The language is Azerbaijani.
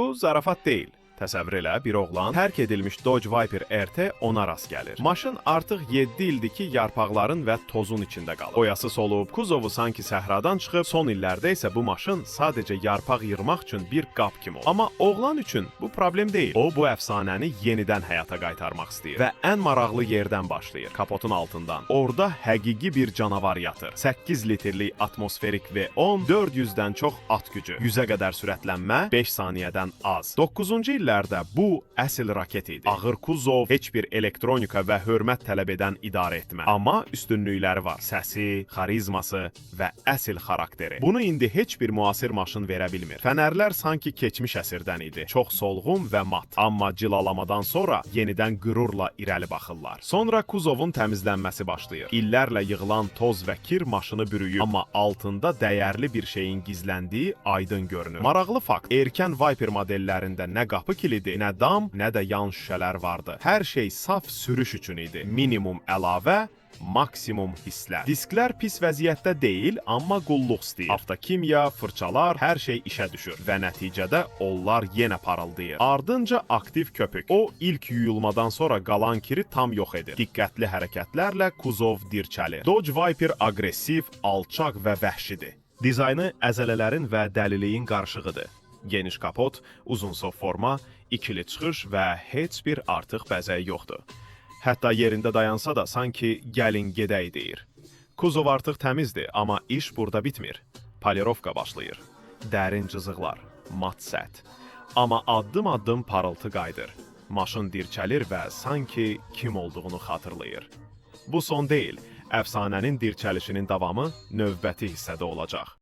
Bu zarafat deyil. Təsəvvür elə, bir oğlan tərk edilmiş Dodge Viper RT ona rast gəlir. Maşın artıq 7 ildir ki, yarpaqların və tozun içində qalır. Boyası solub, kuzovu sanki səhradan çıxıb, son illərdə isə bu maşın sadəcə yarpaq yığmaq üçün bir qap kimi olur. Amma oğlan üçün bu problem deyil. O, bu əfsanəni yenidən həyata qaytarmaq istəyir. Və ən maraqlı yerdən başlayır, kapotun altından. Orada həqiqi bir canavar yatır. 8 litrlik atmosferik V10, 400-dən çox at gücü, 100-ə qədər sürətlənmə, 5 saniyədən az. 9-cu illərdə bu əsl raket idi. Ağır kuzov, heç bir elektronika və hörmət tələb edən idarə etmə. Amma üstünlükləri var. Səsi, xarizması və əsl xarakteri. Bunu indi heç bir müasir maşın verə bilmir. Fənərlər sanki keçmiş əsrdən idi. Çox solğun və mat. Amma cilalamadan sonra yenidən qürurla irəli baxırlar. Sonra kuzovun təmizlənməsi başlayır. İllərlə yığılan toz və kir maşını bürüyür. Amma altında dəyərli bir şeyin gizləndiyi aydın görünür. Maraqlı fakt, erkən Viper modellərində nə qapı kilidi, nə dam, nə də yan şüşələr vardı. Hər şey saf sürüş üçün idi. Minimum əlavə, maksimum hisslər. Disklər pis vəziyyətdə deyil, amma qulluq istəyir. Avtokimya, fırçalar, hər şey işə düşür və nəticədə onlar yenə parıldayır. Ardınca aktiv köpük. O, ilk yuyulmadan sonra qalan kiri tam yox edir. Diqqətli hərəkətlərlə kuzov dirçəlir. Dodge Viper aqressiv, alçaq və vəhşidir. Dizaynı əzələlərin və dəliliyin qarışığıdır. Geniş kapot, uzunsov forma, ikili çıxış və heç bir artıq bəzəyi yoxdur. Hətta yerində dayansa da sanki gəlin gedək deyir. Kuzov artıq təmizdir, amma iş burada bitmir. Polirovka başlayır. Dərin cızıqlar, mat səth. Amma addım-addım parıltı qayıdır. Maşın dirçəlir və sanki kim olduğunu xatırlayır. Bu son deyil, əfsanənin dirçəlişinin davamı növbəti hissədə olacaq.